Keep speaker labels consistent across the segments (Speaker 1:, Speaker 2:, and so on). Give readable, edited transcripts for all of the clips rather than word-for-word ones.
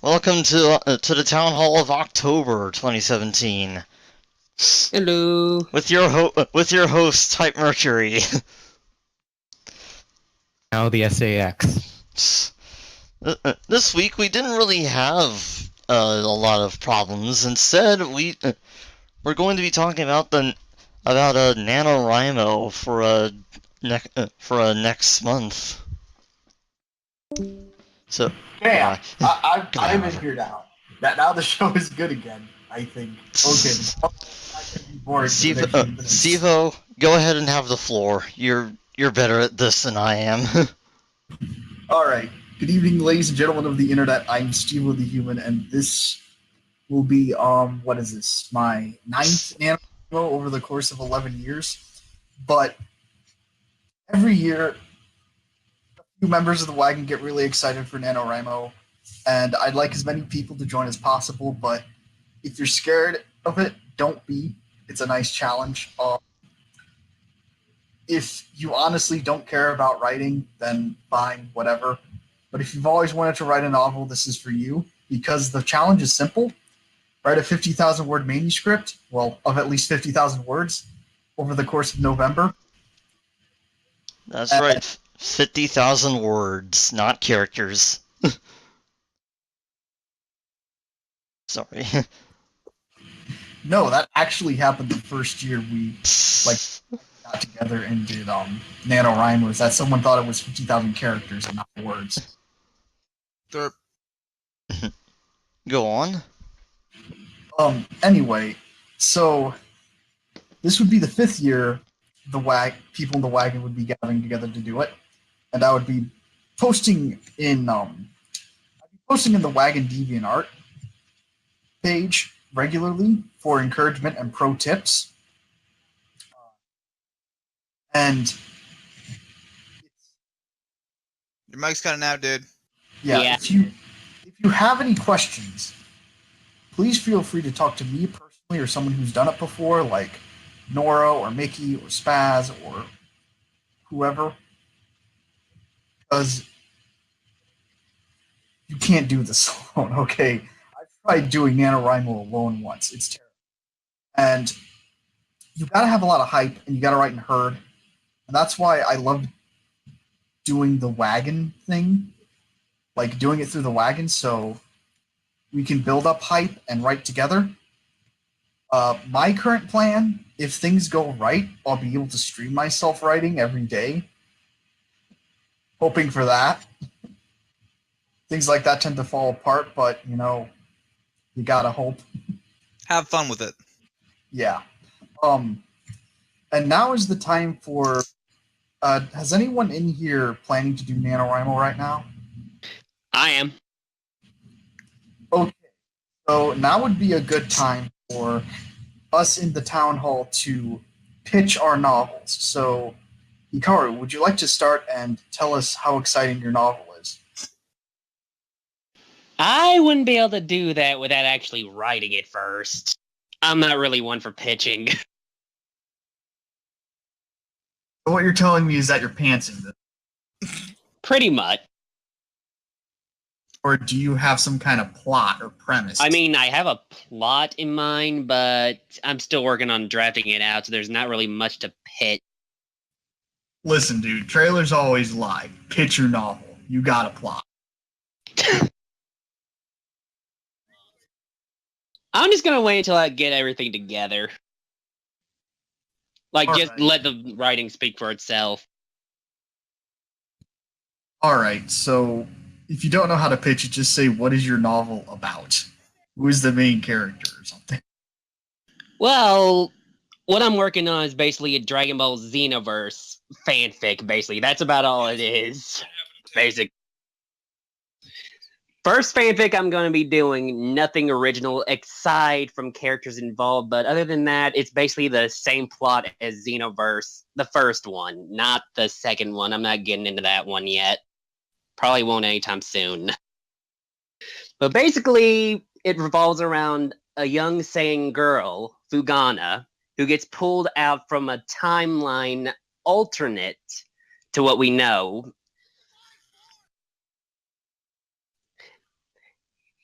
Speaker 1: Welcome to the Town Hall of October 2017
Speaker 2: Hello.
Speaker 1: with your host Type Mercury.
Speaker 3: Now the SAX.
Speaker 1: This week we didn't really have a lot of problems. Instead, we're going to be talking about NaNoWriMo for next month. So
Speaker 4: Bam! I'm
Speaker 1: God.
Speaker 4: in here now. Now the show is good again. I think. Okay.
Speaker 1: Stevo, go ahead and have the floor. You're better at this than I am.
Speaker 4: All right. Good evening, ladies and gentlemen of the internet. I'm Steve the Human, and this will be what is this? My 9th NaNoWriMo over the course of 11 years. But every year, a few members of the wagon get really excited for NaNoWriMo, and I'd like as many people to join as possible. But if you're scared of it, don't be. It's a nice challenge. If you honestly don't care about writing, then fine, whatever. But if you've always wanted to write a novel, this is for you, because the challenge is simple. Write a 50,000 word manuscript, well, of at least 50,000 words, over the course of November.
Speaker 1: That's right, 50,000 words, not characters. Sorry.
Speaker 4: No, that actually happened the first year we got together and did NaNoWriMo, was that someone thought it was 50,000 characters and not words.
Speaker 5: Derp.
Speaker 1: Go on.
Speaker 4: Anyway, so this would be the 5th year people in the wagon would be gathering together to do it, and I would be posting in the Wagon DeviantArt page regularly for encouragement and pro tips. And
Speaker 5: Your mic's cutting out, dude.
Speaker 4: yeah. If you have any questions, please feel free to talk to me personally or someone who's done it before, like Nora or Mickey or Spaz or whoever, because you can't do this alone. Okay, I've tried doing NaNoWriMo alone once. It's terrible, and you gotta have a lot of hype and you gotta write in herd, and that's why I love doing the wagon thing, like doing it through the wagon, so we can build up hype and write together. My current plan, if things go right, I'll be able to stream myself writing every day. Hoping for that. Things like that tend to fall apart, but, you gotta hope.
Speaker 5: Have fun with it.
Speaker 4: Yeah. And now is the time for... has anyone in here planning to do NaNoWriMo right now?
Speaker 2: I am.
Speaker 4: Okay. So now would be a good time for us in the town hall to pitch our novels. So, Hikaru, would you like to start and tell us how exciting your novel is?
Speaker 2: I wouldn't be able to do that without actually writing it first. I'm not really one for pitching.
Speaker 4: So what you're telling me is that you're pantsing this.
Speaker 2: Pretty much.
Speaker 4: Or do you have some kind of plot or premise?
Speaker 2: I mean, I have a plot in mind, but I'm still working on drafting it out, so there's not really much to pitch.
Speaker 4: Listen, dude, trailers always lie. Pitch your novel. You got a plot.
Speaker 2: I'm just gonna wait until I get everything together. Like,
Speaker 4: All
Speaker 2: just
Speaker 4: right.
Speaker 2: let the writing speak for itself.
Speaker 4: Alright, so if you don't know how to pitch it, just say, what is your novel about? Who is the main character or something?
Speaker 2: Well, what I'm working on is basically a Dragon Ball Xenoverse fanfic, basically. That's about all it is. Basic. First fanfic I'm going to be doing, nothing original aside from characters involved, but other than that, it's basically the same plot as Xenoverse, the first one, not the second one. I'm not getting into that one yet. Probably won't anytime soon. But basically, it revolves around a young Saiyan girl, Fugana, who gets pulled out from a timeline alternate to what we know.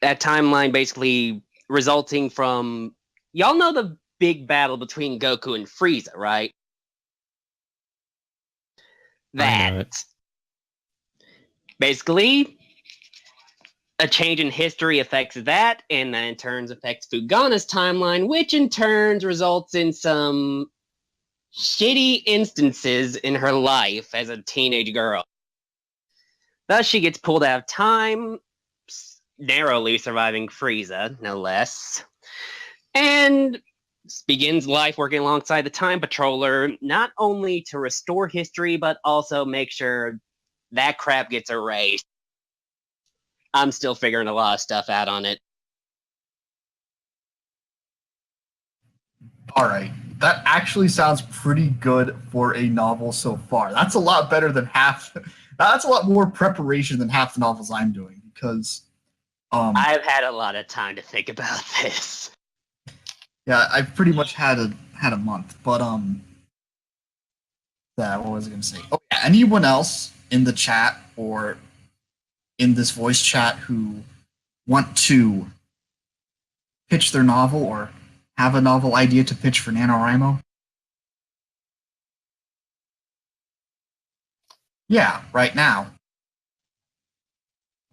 Speaker 2: that timeline basically resulting from y'all know the big battle between Goku and Frieza, right?
Speaker 3: I know it.
Speaker 2: Basically, a change in history affects that, and that in turn affects Fugana's timeline, which in turn results in some shitty instances in her life as a teenage girl. Thus, she gets pulled out of time, narrowly surviving Frieza, no less, and begins life working alongside the Time Patroller, not only to restore history, but also make sure that crap gets erased. I'm still figuring a lot of stuff out on it.
Speaker 4: All right. That actually sounds pretty good for a novel so far. That's a lot better than half. That's a lot more preparation than half the novels I'm doing because.
Speaker 2: I've had a lot of time to think about this.
Speaker 4: Yeah, I've pretty much had a month, but what was I gonna say? Oh yeah, anyone else in the chat or in this voice chat who want to pitch their novel or have a novel idea to pitch for NaNoWriMo? Yeah, right now.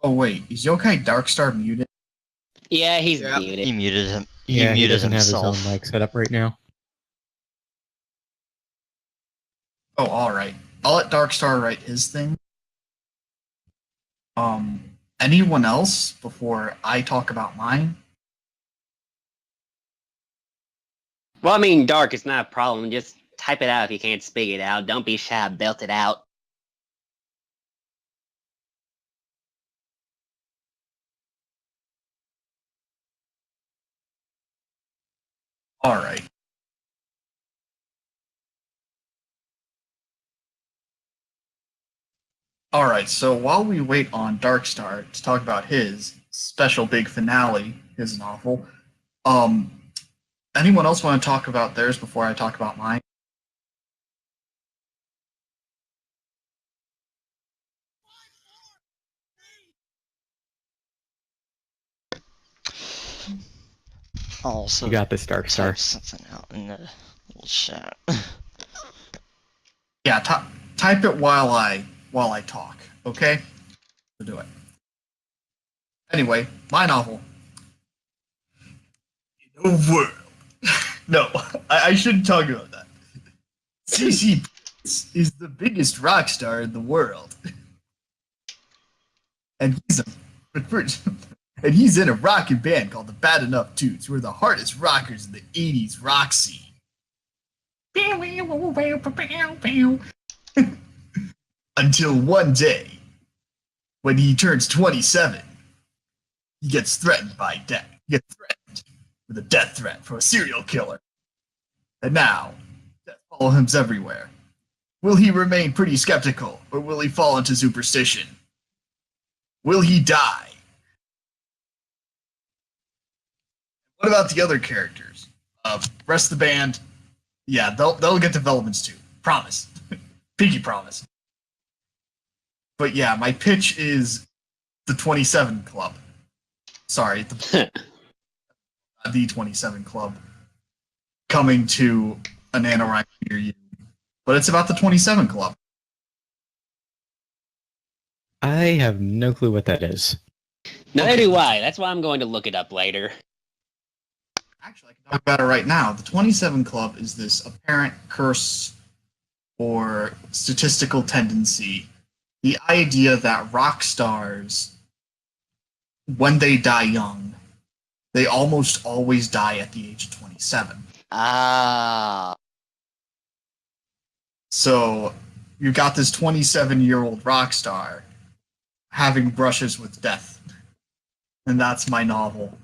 Speaker 4: Oh wait, is Yokai Darkstar muted?
Speaker 2: Yeah, he's
Speaker 5: Yeah.
Speaker 2: muted.
Speaker 1: He muted him.
Speaker 3: Yeah, he
Speaker 1: muted
Speaker 3: doesn't
Speaker 1: himself.
Speaker 3: have his own mic set up right now.
Speaker 4: Oh, all right. I'll let Darkstar write his thing. Anyone else before I talk about mine?
Speaker 2: Well, I mean, Dark, it's not a problem. Just type it out if you can't speak it out. Don't be shy. Belt it out.
Speaker 4: All right. All right, so while we wait on Darkstar to talk about his special big finale, his novel, anyone else want to talk about theirs before I talk about mine?
Speaker 1: Also,
Speaker 3: You got this, Darkstar.
Speaker 1: type something out in the little chat.
Speaker 4: Yeah, type it while I talk, okay? To do it. Anyway, my novel. In a world. No, I shouldn't talk about that. CC is the biggest rock star in the world. And he's in a rockin' band called the Bad Enough Dudes, who are the hardest rockers in the 80s rock scene. Until one day, when he turns 27, he gets threatened by death. He gets threatened with a death threat from a serial killer. And now, death follows him everywhere. Will he remain pretty skeptical, or will he fall into superstition? Will he die? What about the other characters? Rest of the band, yeah, they'll get developments too. Promise. Pinky promise. But yeah, my pitch is the 27 Club. Sorry, the 27 Club coming to a NaNoWriMo near you. But it's about the 27 Club.
Speaker 3: I have no clue what that is.
Speaker 2: Neither
Speaker 4: Okay.
Speaker 2: do I. That's why I'm going to look it up later.
Speaker 4: Actually, I can talk about it right now. The 27 Club is this apparent curse or statistical tendency. The idea that rock stars, when they die young, they almost always die at the age of 27.
Speaker 2: Ah.
Speaker 4: So you got this 27-year-old rock star having brushes with death. And that's my novel.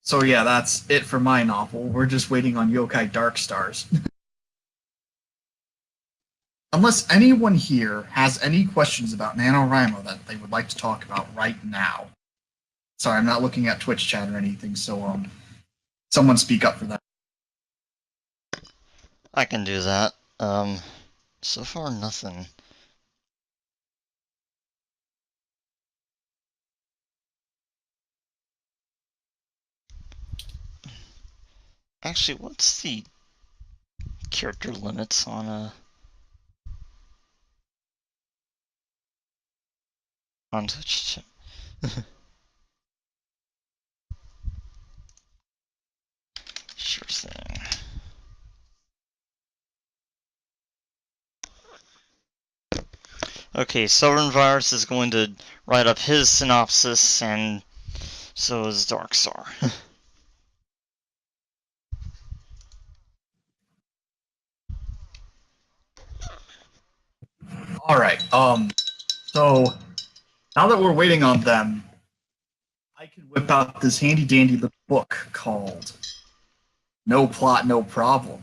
Speaker 4: So yeah, that's it for my novel. We're just waiting on Yokai Darkstars. Unless anyone here has any questions about NaNoWriMo that they would like to talk about right now. Sorry, I'm not looking at Twitch chat or anything, so someone speak up for that.
Speaker 1: I can do that. So far nothing. Actually, what's the character limits on Twitch? Sure thing. Okay, Southern Virus is going to write up his synopsis, and so is Darkstar.
Speaker 4: All right. So now that we're waiting on them, I can whip out this handy dandy little book called No Plot, No Problem.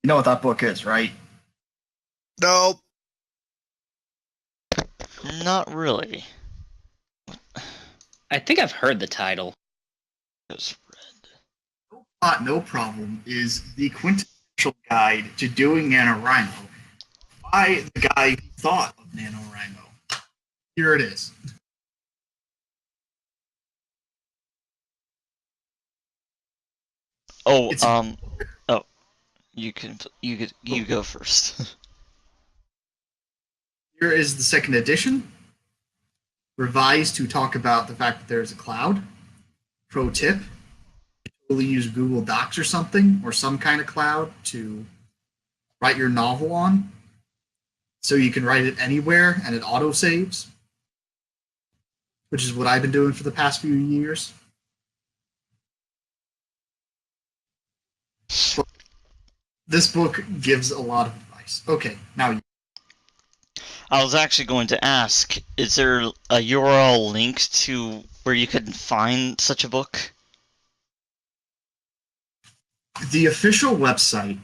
Speaker 4: You know what that book is, right?
Speaker 5: Nope.
Speaker 1: Not really.
Speaker 2: I think I've heard the title.
Speaker 1: It was red.
Speaker 4: No Plot, No Problem is the quintessential guide to doing NaNoWriMo by the guy who thought of NaNoWriMo. Here it is.
Speaker 1: Oh,
Speaker 4: It's-
Speaker 1: oh, you go first.
Speaker 4: Here is the second edition, revised to talk about the fact that there's a cloud. Pro tip, totally use Google Docs or something, or some kind of cloud to write your novel on. So you can write it anywhere and it auto-saves, which is what I've been doing for the past few years. This book gives a lot of advice. Okay, now you.
Speaker 1: I was actually going to ask, is there a URL link to where you could find such a book?
Speaker 4: The official website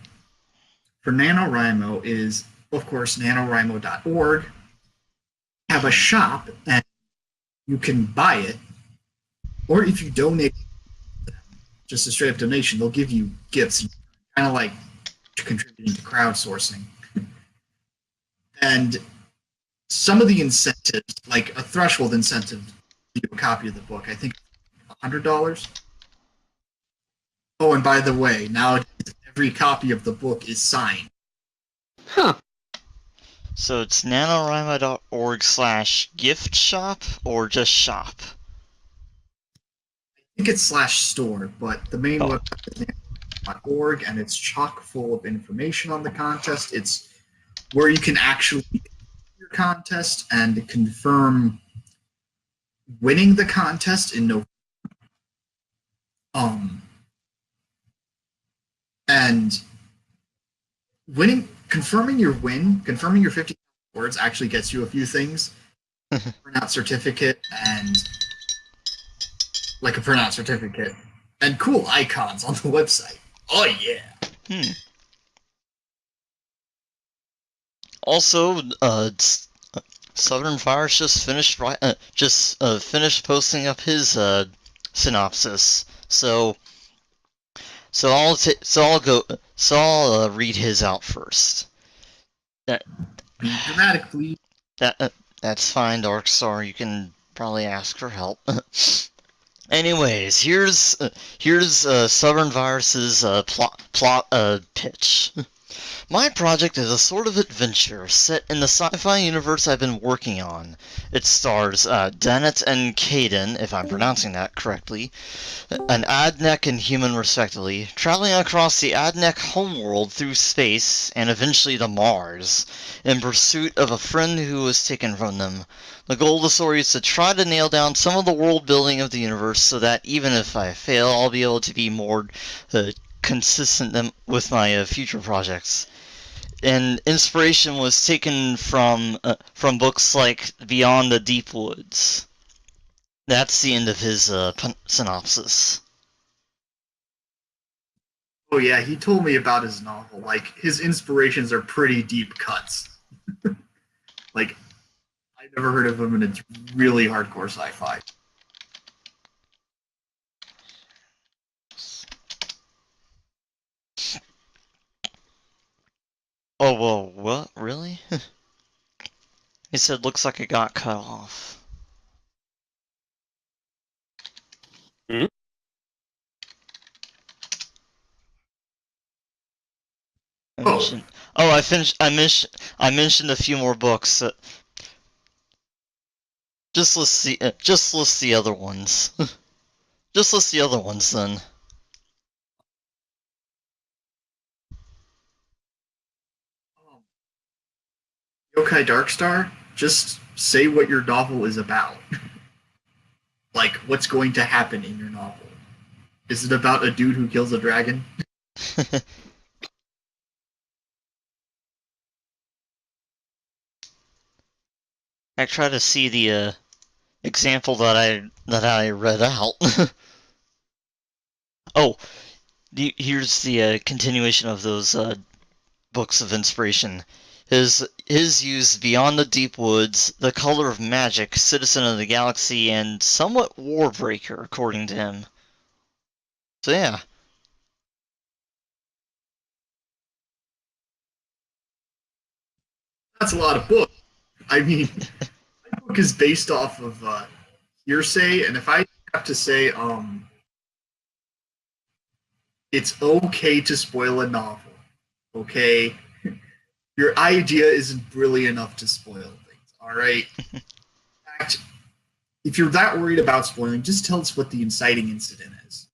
Speaker 4: for NaNoWriMo is, of course, nanowrimo.org. Have a shop, and you can buy it. Or if you donate, just a straight up donation, they'll give you gifts, kind of like contributing to crowdsourcing. And some of the incentives, like a threshold incentive to do a copy of the book, I think $100. Oh, and by the way, nowadays every copy of the book is signed.
Speaker 2: Huh.
Speaker 1: So it's nanorima.org/gift shop or just shop?
Speaker 4: I think it's /store, but the main
Speaker 1: Oh.
Speaker 4: website is nanowrimo.org, and it's chock full of information on the contest. It's where you can actually your contest and confirm winning the contest in November. And confirming your 50 words actually gets you a few things. Printout certificate and and cool icons on the website. Oh yeah.
Speaker 1: Also, Southern Virus just finished finished posting up his synopsis. So I'll read his out first.
Speaker 4: Be dramatic, please.
Speaker 1: That's fine, Darkstar. You can probably ask for help. Anyways, here's Southern Virus's plot pitch. My project is a sort of adventure set in the sci-fi universe I've been working on. It stars Dennett and Caden, if I'm pronouncing that correctly, an Adnek and human respectively, traveling across the Adnek homeworld through space and eventually to Mars, in pursuit of a friend who was taken from them. The goal of the story is to try to nail down some of the world building of the universe so that even if I fail, I'll be able to be more consistent with my future projects. And inspiration was taken from books like Beyond the Deep Woods. That's the end of his synopsis.
Speaker 4: Oh yeah, he told me about his novel. Like, his inspirations are pretty deep cuts. Like, I've never heard of him, and it's really hardcore sci-fi.
Speaker 1: whoa, what? Really? He said, looks like it got cut off.
Speaker 2: Hmm?
Speaker 1: I finished. I mentioned a few more books. Just list the other ones. Just list the other ones then.
Speaker 4: Yokai Darkstar, just say what your novel is about. Like, what's going to happen in your novel? Is it about a dude who kills a dragon?
Speaker 1: I try to see the example that I read out. Oh, here's the continuation of those books of inspiration. His used Beyond the Deep Woods, The Color of Magic, Citizen of the Galaxy, and somewhat Warbreaker, according to him. So yeah.
Speaker 4: That's a lot of books. I mean, my book is based off of hearsay, and if I have to say, it's okay to spoil a novel. Okay, your idea isn't really enough to spoil things. All right. In fact, if you're that worried about spoiling, just tell us what the inciting incident is.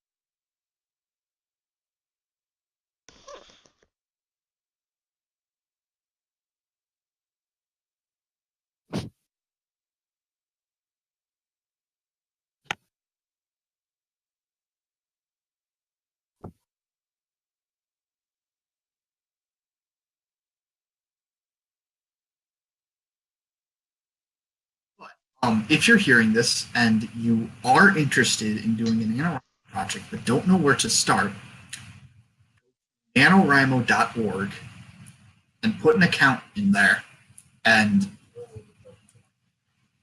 Speaker 4: If you're hearing this and you are interested in doing an NaNoWriMo project but don't know where to start, NaNoWriMo.org and put an account in there and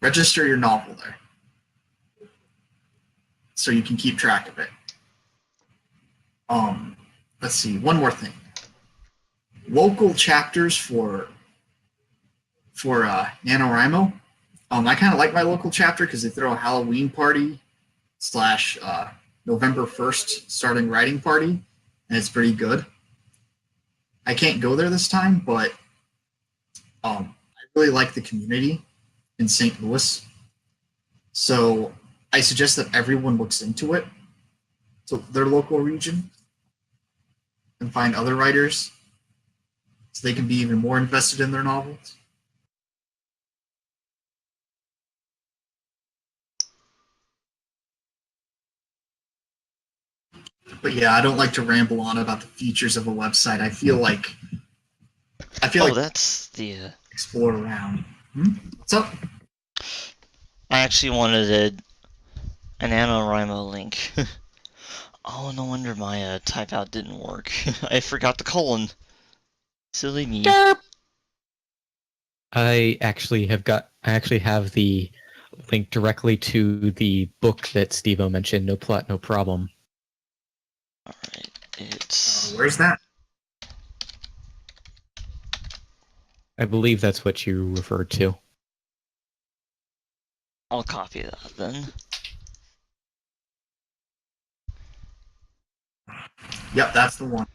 Speaker 4: register your novel there so you can keep track of it. Let's see, one more thing. Local chapters for NaNoWriMo. I kind of like my local chapter because they throw a Halloween party / November 1st starting writing party, and it's pretty good. I can't go there this time, but I really like the community in St. Louis. So I suggest that everyone looks into it, to their local region, and find other writers so they can be even more invested in their novels. But yeah, I don't like to ramble on about the features of a website. I feel like
Speaker 1: that's the.
Speaker 4: Explore around. What's up?
Speaker 1: I actually wanted a NaNoWriMo link. Oh, no wonder my type out didn't work. I forgot the colon. Silly me.
Speaker 2: Derp.
Speaker 3: I actually have the link directly to the book that Steve-O mentioned, No Plot, No Problem.
Speaker 1: Alright, it's...
Speaker 4: Where's that?
Speaker 3: I believe that's what you referred to.
Speaker 1: I'll copy that then.
Speaker 4: Yep, that's the one.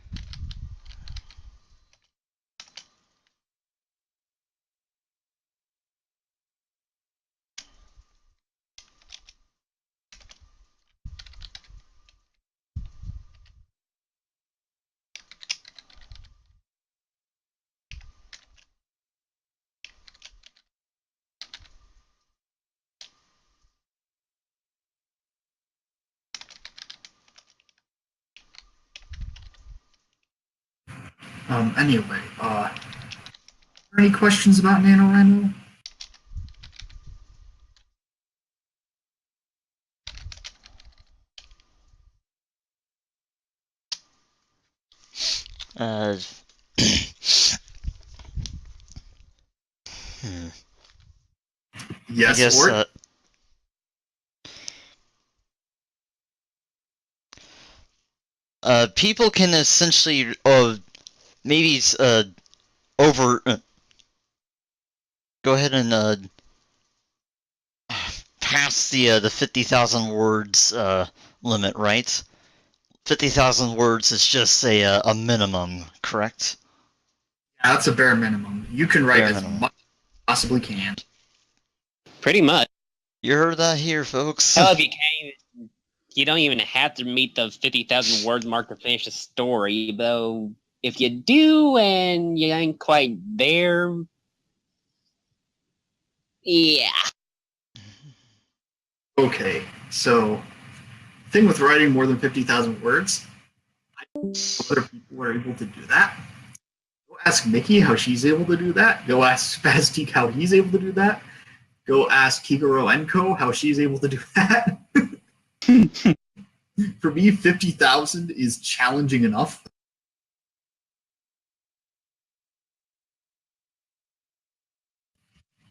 Speaker 4: Anyway, are there any questions about NaNoWriMo?
Speaker 1: Uh...
Speaker 4: Yes,
Speaker 1: I guess,
Speaker 4: or?
Speaker 1: people can essentially, maybe, over. Go ahead and pass the 50,000 words limit, right? 50,000 words is just a minimum, correct?
Speaker 4: Yeah, that's a bare minimum. You can write
Speaker 1: Bare
Speaker 4: as
Speaker 1: minimum.
Speaker 4: much as you possibly can.
Speaker 2: Pretty much.
Speaker 1: You heard that here, folks.
Speaker 2: Hell, if you can't, you don't even have to meet the 50,000 words mark to finish a story. Though, if you do and you ain't quite there, yeah.
Speaker 4: Okay, so the thing with writing more than 50,000 words, I know other people are able to do that. Go ask Mickey how she's able to do that. Go ask Spastic how he's able to do that. Go ask Kigoro Enko how she's able to do that. For me, 50,000 is challenging enough.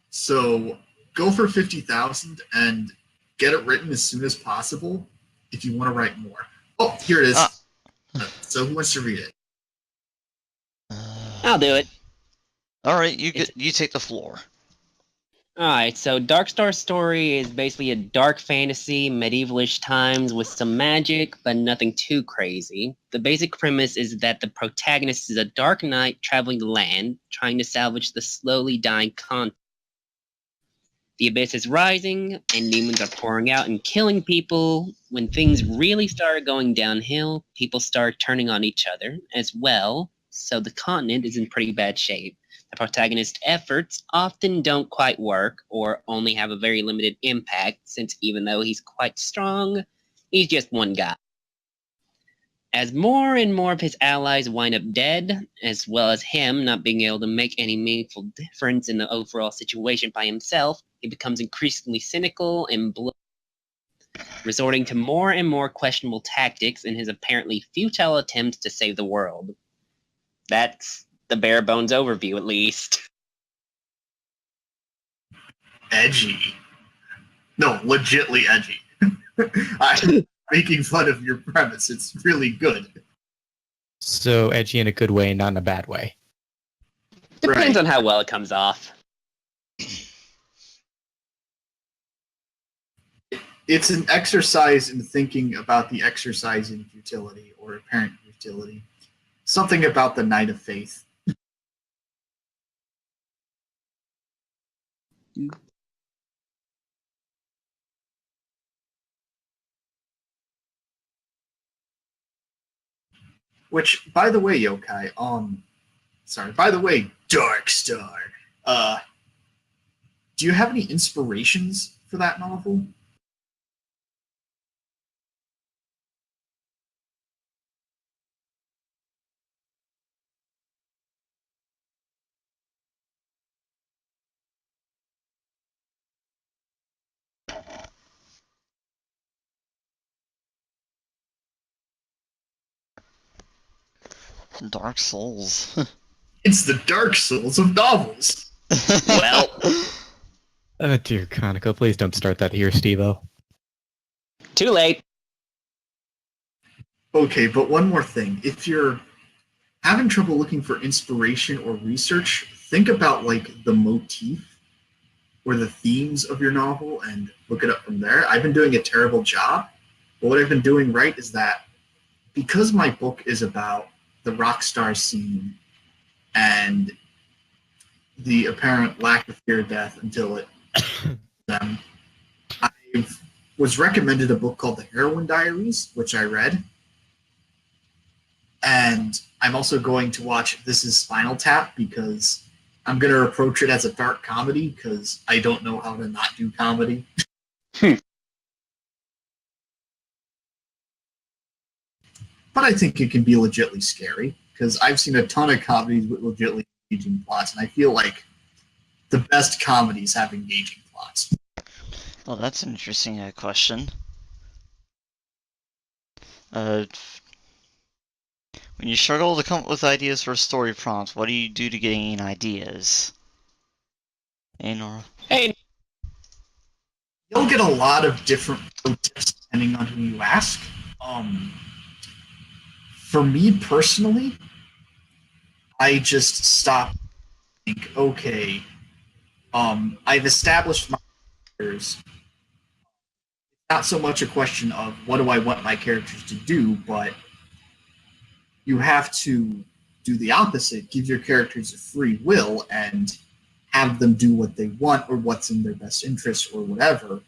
Speaker 4: So go for 50,000 and get it written as soon as possible if you want to write more. Oh, here it is. So who wants to read it?
Speaker 2: I'll do it.
Speaker 1: All right, you take the floor.
Speaker 2: Alright, so Dark Star Story is basically a dark fantasy, medievalish times with some magic, but nothing too crazy. The basic premise is that the protagonist is a dark knight traveling the land, trying to salvage the slowly dying continent. The abyss is rising, and demons are pouring out and killing people. When things really start going downhill, people start turning on each other as well, so the continent is in pretty bad shape. The protagonist's efforts often don't quite work or only have a very limited impact, since even though he's quite strong, he's just one guy. As more and more of his allies wind up dead, as well as him not being able to make any meaningful difference in the overall situation by himself, he becomes increasingly cynical and resorting to more and more questionable tactics in his apparently futile attempts to save the world. That's the bare bones overview, at least.
Speaker 4: Edgy. No, legitly edgy. I'm making fun of your premise. It's really good.
Speaker 3: So edgy in a good way, not in a bad way.
Speaker 2: Depends
Speaker 4: Right.
Speaker 2: on how well it comes off.
Speaker 4: It's an exercise in thinking about the exercise in futility or apparent futility. Something about the Knight of Faith. Which, by the way, Yokai, by the way, Dark Star, do you have any inspirations for that novel?
Speaker 1: Dark Souls.
Speaker 4: It's the Dark Souls of novels.
Speaker 2: Well.
Speaker 3: Oh dear, Kaneko, please don't start that here, Steve-O.
Speaker 2: Too late.
Speaker 4: Okay, but one more thing. If you're having trouble looking for inspiration or research, think about like the motif or the themes of your novel and look it up from there. I've been doing a terrible job, but what I've been doing right is that because my book is about the rock star scene and the apparent lack of fear of death until it I was recommended a book called The Heroine Diaries, which I read. And I'm also going to watch This Is Spinal Tap because I'm going to approach it as a dark comedy because I don't know how to not do comedy. But I think it can be legitly scary because I've seen a ton of comedies with legitly engaging plots, and I feel like the best comedies have engaging plots.
Speaker 1: Well, that's an interesting question. When you struggle to come up with ideas for a story prompt, what do you do to gain ideas? Hey, Nora.
Speaker 2: Hey,
Speaker 4: You'll get a lot of different pro tips depending on who you ask. For me personally, I just stop think, okay, I've established my characters. Not so much a question of what do I want my characters to do, but you have to do the opposite. Give your characters a free will and have them do what they want or what's in their best interest or whatever.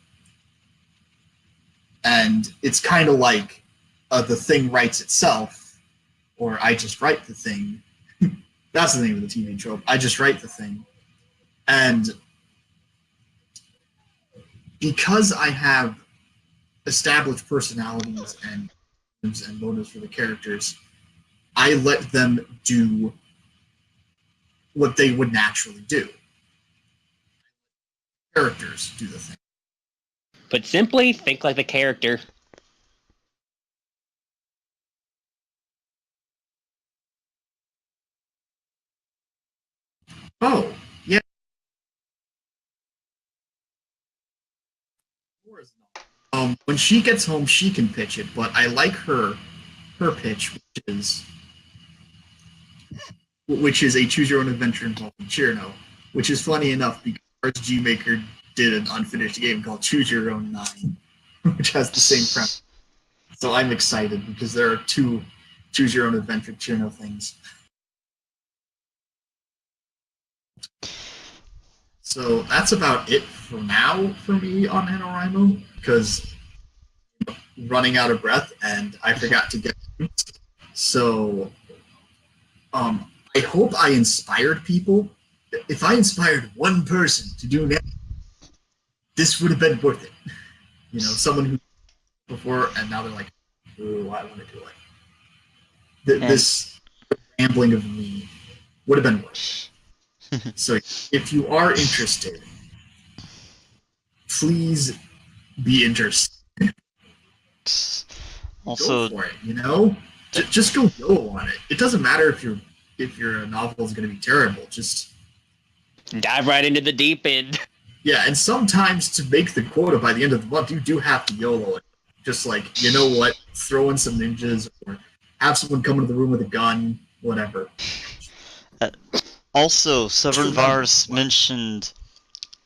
Speaker 4: And it's kind of like the thing writes itself, or I just write the thing. That's the name of the TV trope. I just write the thing. And because I have established personalities and motives for the characters, I let them do what they would naturally do. Characters do the thing.
Speaker 2: But simply, think like the character.
Speaker 4: Oh, yeah. When she gets home, she can pitch it, but I like her pitch, which is a choose your own adventure involving Cherno, which is funny enough because RSG Maker did an unfinished game called Choose Your Own 9, which has the same premise. So I'm excited because there are 2 choose your own adventure Cherno things. So that's about it for now for me on NaNoWriMo, because running out of breath and I forgot to get. So I hope I inspired people. If I inspired one person to do that, this would have been worth it. You know, someone who before and now they're like, "Ooh, I want to do it." This rambling of me would have been worth it. So if you are interested, please be interested.
Speaker 1: Also,
Speaker 4: go for it. You know, just go on it. It doesn't matter if your novel is going to be terrible. Just
Speaker 2: dive right into the deep end.
Speaker 4: Yeah, and sometimes to make the quota by the end of the month, you do have to YOLO it. Just like, you know what, throw in some ninjas or have someone come into the room with a gun, whatever.
Speaker 1: Also, Severn Virus mentioned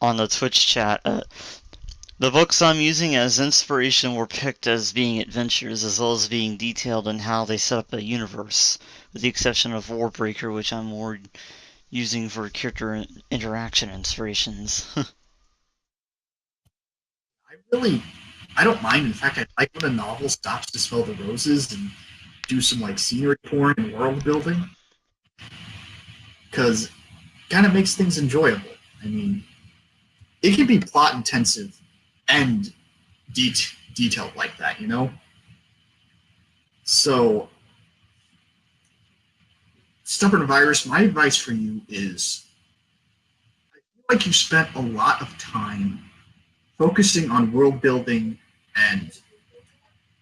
Speaker 1: on the Twitch chat, the books I'm using as inspiration were picked as being adventures as well as being detailed in how they set up a universe, with the exception of Warbreaker, which I'm more using for character interaction inspirations.
Speaker 4: I don't mind. In fact, I like when a novel stops to smell the roses and do some like scenery porn and world building, because it kind of makes things enjoyable. I mean, it can be plot intensive and detailed like that, you know? So, Stubborn Virus, my advice for you is, I feel like you spent a lot of time focusing on world building and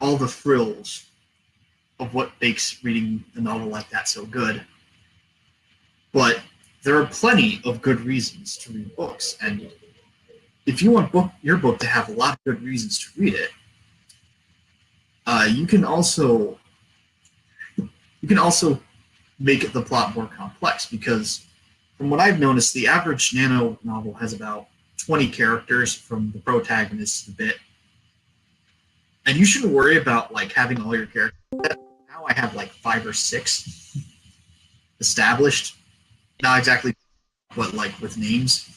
Speaker 4: all the frills of what makes reading a novel like that so good. But there are plenty of good reasons to read books, and if you want your book to have a lot of good reasons to read it, you can also make the plot more complex, because from what I've noticed, the average Nano novel has about 20 characters from the protagonist to the bit. And you shouldn't worry about like having all your characters. Now I have like 5 or 6 established. Not exactly, but like with names.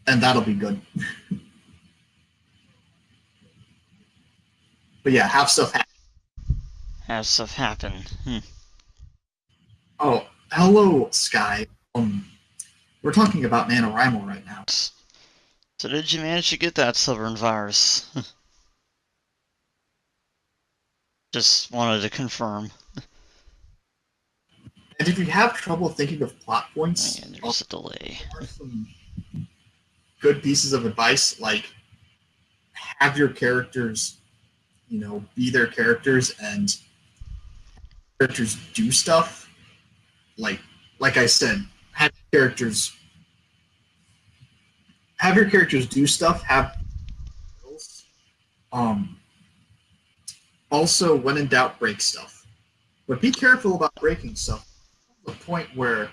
Speaker 4: And that'll be good. But yeah, have stuff happen.
Speaker 1: Have stuff happen.
Speaker 4: Oh, hello, Sky. We're talking about NaNoWriMo right now.
Speaker 1: So did you manage to get that Stubborn Virus? Just wanted to confirm.
Speaker 4: And if you have trouble thinking of plot points,
Speaker 1: And there's a delay.
Speaker 4: there are some good pieces of advice, like have your characters, you know, be their characters and characters do stuff. Like I said, have your characters do stuff, have skills. Also, when in doubt, break stuff. But be careful about breaking stuff. The point where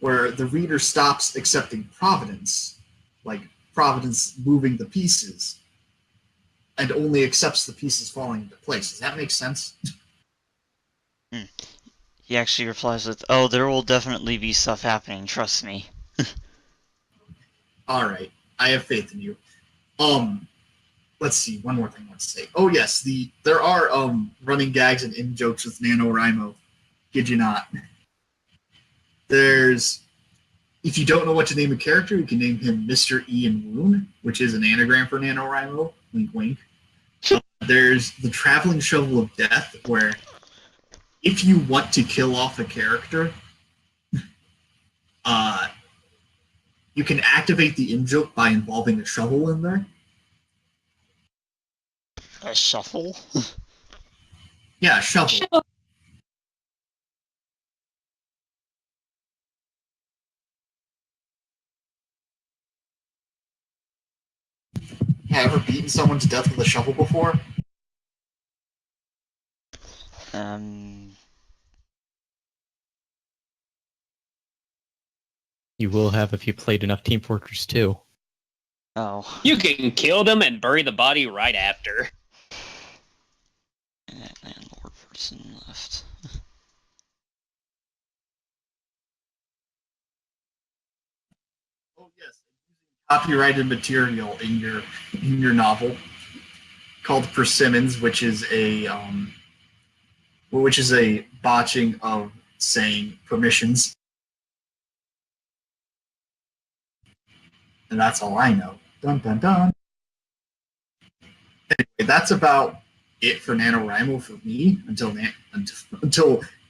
Speaker 4: the reader stops accepting providence, like providence moving the pieces, and only accepts the pieces falling into place. Does that make sense?
Speaker 1: He actually replies with, "Oh, there will definitely be stuff happening, trust me."
Speaker 4: Alright, I have faith in you. Let's see, one more thing I want to say. Oh yes, there are running gags and in-jokes with NaNoWriMo. Kid you not. There's, if you don't know what to name a character, you can name him Mr. Ian Woon, which is an anagram for NaNoWriMo. Wink wink. There's the Traveling Shovel of Death, where if you want to kill off a character, you can activate the in-joke by involving a shovel in there.
Speaker 1: A shuffle?
Speaker 4: Yeah, a shovel. Have ever beaten someone to death with a shovel before?
Speaker 3: You will have if you played enough Team Fortress 2.
Speaker 1: Oh.
Speaker 2: You can kill them and bury the body right after.
Speaker 1: And that landlord person left.
Speaker 4: Oh yes, copyrighted material in your novel called Persimmons, which is a botching of saying permissions. And that's all I know. Dun dun dun. Anyway, that's about it for NaNoWriMo for me until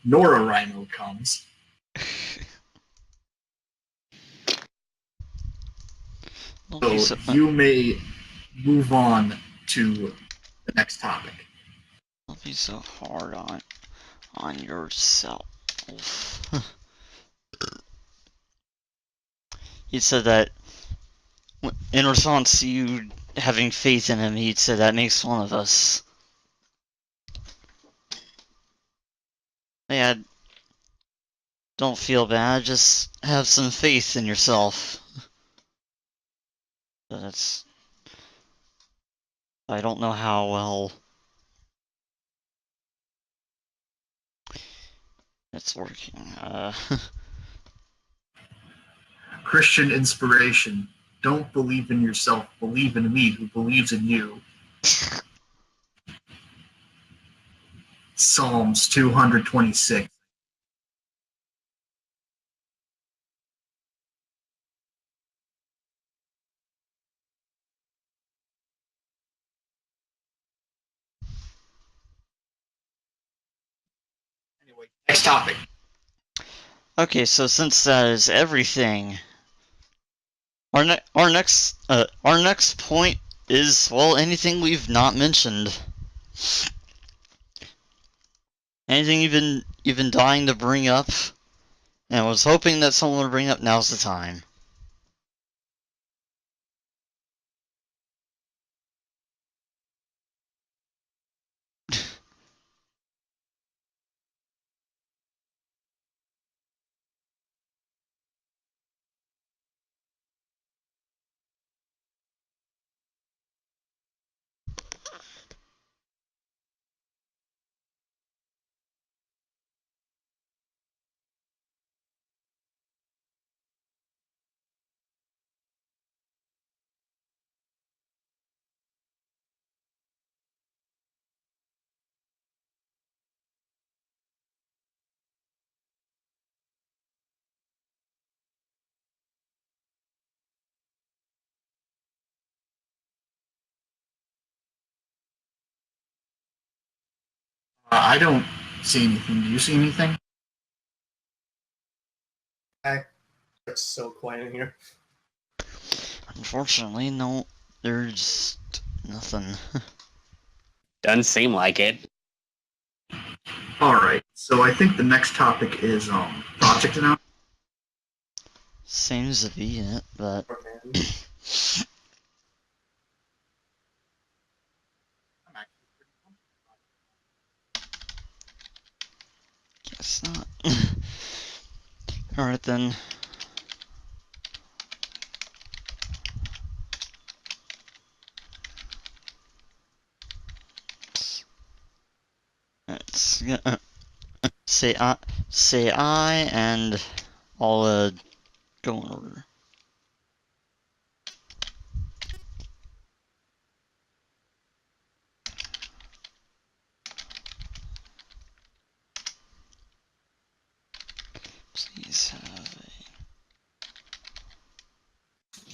Speaker 4: NoraWriMo comes. So you may move on to the next topic.
Speaker 1: Don't be so hard on yourself. He said that in response to you having faith in him, he'd said that makes one of us. Yeah, don't feel bad, just have some faith in yourself. But that's... I don't know how well it's working.
Speaker 4: Christian inspiration. Don't believe in yourself. Believe in me who believes in you. Psalms 226. Anyway, next topic.
Speaker 1: Okay, so since that is everything, our next point is, well, anything we've not mentioned. Anything you've been dying to bring up, and was hoping that someone would bring up. Now's the time.
Speaker 4: I don't see anything. Do you see anything?
Speaker 6: It's so quiet in here.
Speaker 1: Unfortunately, no, there's nothing.
Speaker 2: Doesn't seem like it.
Speaker 4: Alright, so I think the next topic is project announcement.
Speaker 1: Seems to be it, but Guess not. Alright then. Let's say I, and I'll go in order. Please have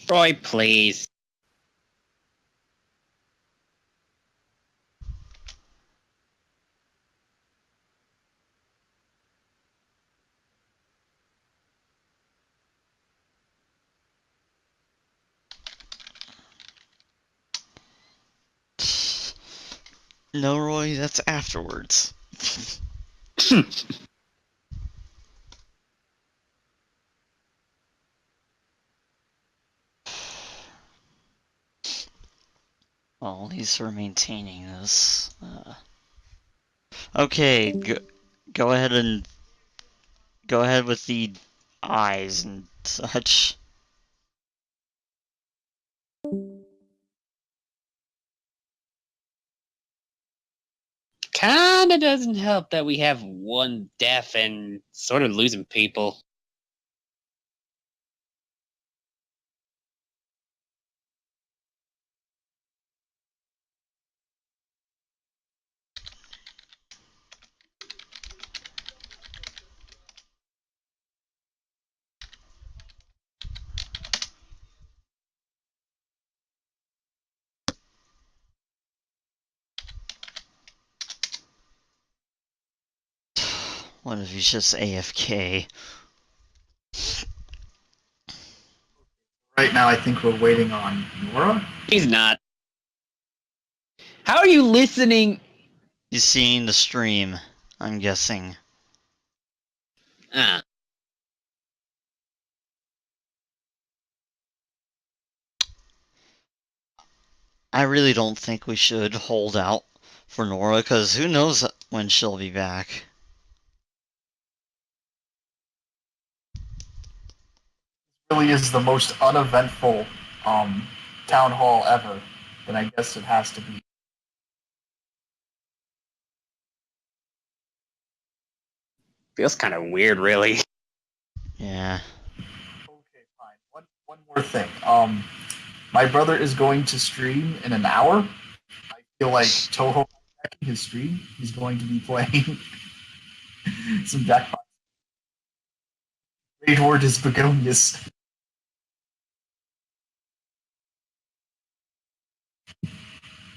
Speaker 2: Roy, please.
Speaker 1: No, Roy, that's afterwards. Well, at least we're maintaining this. Okay, go ahead with the eyes and such.
Speaker 2: Kinda doesn't help that we have one death and sort of losing people.
Speaker 1: What if he's just AFK?
Speaker 4: Right now, I think we're waiting on Nora.
Speaker 2: He's not. How are you listening?
Speaker 1: He's seeing the stream, I'm guessing.
Speaker 2: Ah.
Speaker 1: I really don't think we should hold out for Nora, because who knows when she'll be back.
Speaker 4: Really is the most uneventful town hall ever, then I guess it has to be.
Speaker 2: Feels kind of weird, really.
Speaker 1: Yeah.
Speaker 4: Okay, fine. One more thing. My brother is going to stream in an hour. I feel like Toho his stream. He's going to be playing some Jackpot. Raid Horde is Begonias.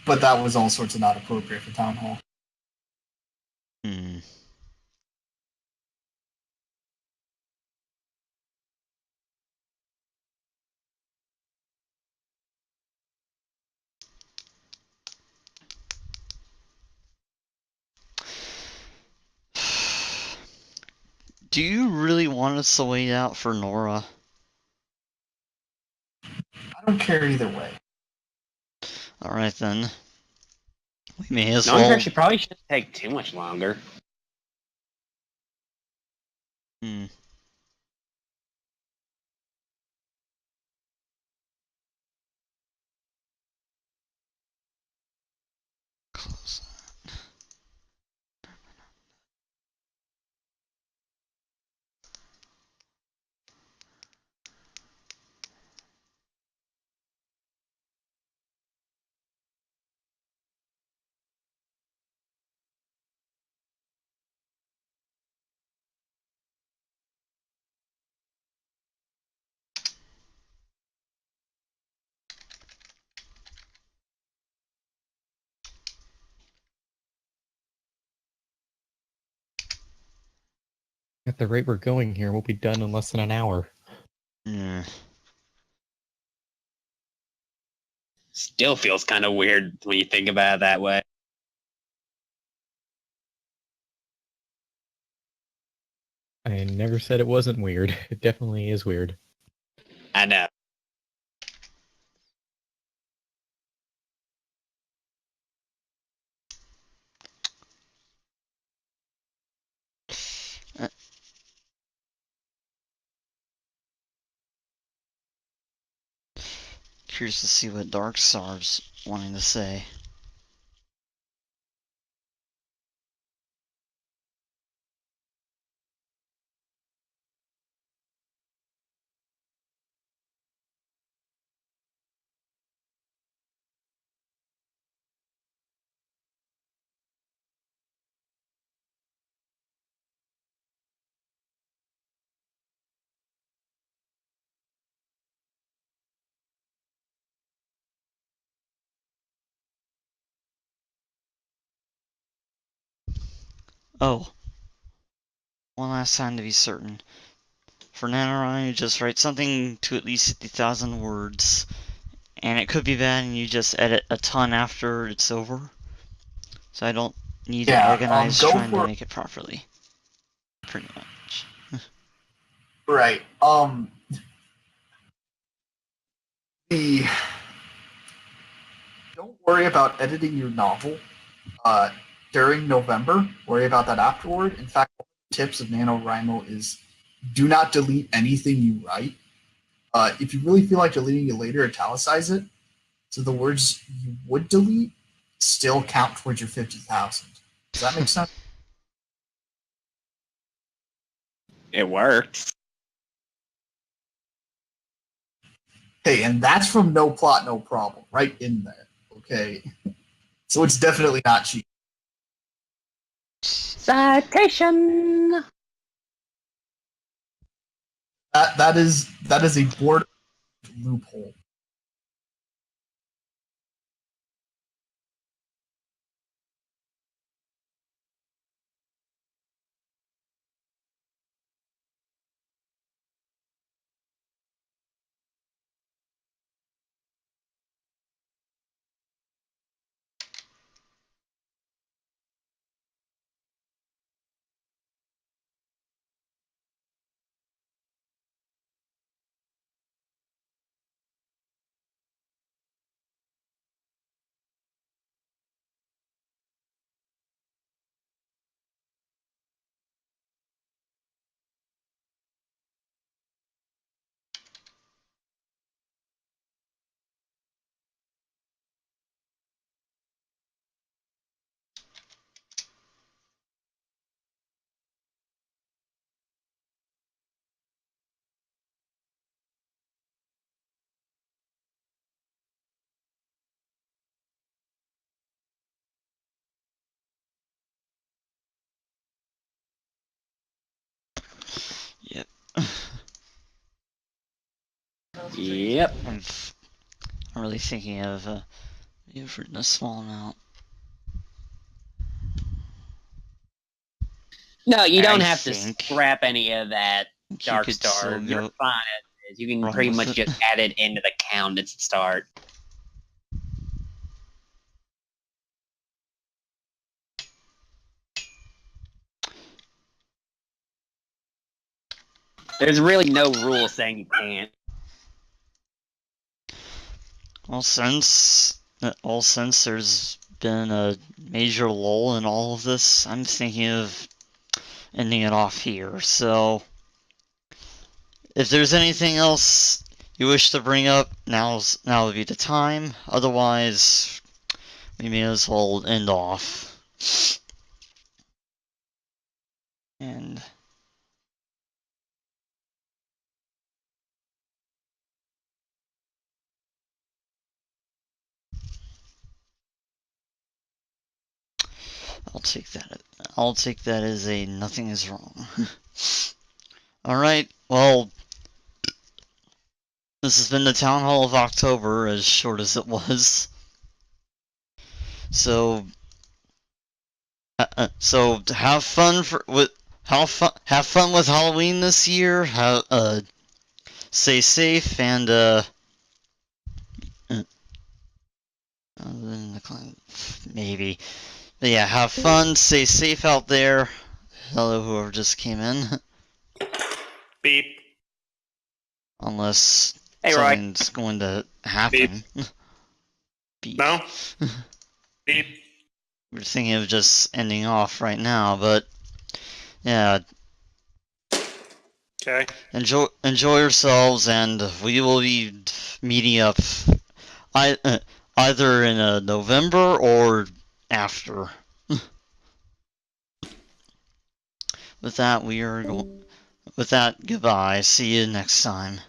Speaker 4: But that was all sorts of not appropriate for Town Hall.
Speaker 1: Hmm. Do you really want us to wait out for Nora?
Speaker 4: I don't care either way.
Speaker 1: Alright then. We may as
Speaker 2: Knowing her,
Speaker 1: well.
Speaker 2: she probably shouldn't take too much longer.
Speaker 1: Hmm. Close.
Speaker 3: At the rate we're going here, we'll be done in less than an hour.
Speaker 1: Hmm.
Speaker 2: Still feels kind of weird when you think about it that way.
Speaker 3: I never said it wasn't weird. It definitely is weird.
Speaker 2: I know.
Speaker 1: curious to see what Darkstar's wanting to say. Oh. One last time to be certain. For NaNoWriMo, you just write something to at least 50,000 words. And it could be bad and you just edit a ton after it's over. So I don't need to agonize trying to make it properly. Pretty much.
Speaker 4: Right. Don't worry about editing your novel during November. Worry about that afterward. In fact, one of the tips of NaNoWriMo is do not delete anything you write. If you really feel like deleting it later, italicize it. So the words you would delete still count towards your 50,000. Does that make sense?
Speaker 2: It works.
Speaker 4: Hey, and that's from No Plot, No Problem, right in there. Okay. So it's definitely not cheap.
Speaker 2: Citation.
Speaker 4: That is a board loophole.
Speaker 1: Yep.
Speaker 2: Yep.
Speaker 1: I'm really thinking of you've written a small amount.
Speaker 2: No, you don't
Speaker 1: I
Speaker 2: have to
Speaker 1: think
Speaker 2: scrap any of that,
Speaker 1: you
Speaker 2: Dark
Speaker 1: could
Speaker 2: Star.
Speaker 1: still
Speaker 2: You're
Speaker 1: go
Speaker 2: fine as is. You can
Speaker 1: wrong
Speaker 2: pretty
Speaker 1: with
Speaker 2: much
Speaker 1: it.
Speaker 2: just add it into the count at the start. There's really no rule saying you can't.
Speaker 1: Well, since there's been a major lull in all of this, I'm thinking of ending it off here. So, if there's anything else you wish to bring up, now would be the time. Otherwise, we may as well end off. And I'll take that as a nothing is wrong. Alright, well, this has been the Town Hall of October, as short as it was. So have fun with Halloween this year. Stay safe and maybe. But yeah, have fun, stay safe out there. Hello, whoever just came in.
Speaker 5: Beep.
Speaker 1: Unless
Speaker 2: Hey, Roy.
Speaker 1: something's going to happen. Beep.
Speaker 5: No? Beep.
Speaker 1: We're thinking of just ending off right now, but yeah,
Speaker 5: Okay.
Speaker 1: enjoy yourselves, and we will be meeting up either in November or after. With that, goodbye. See you next time.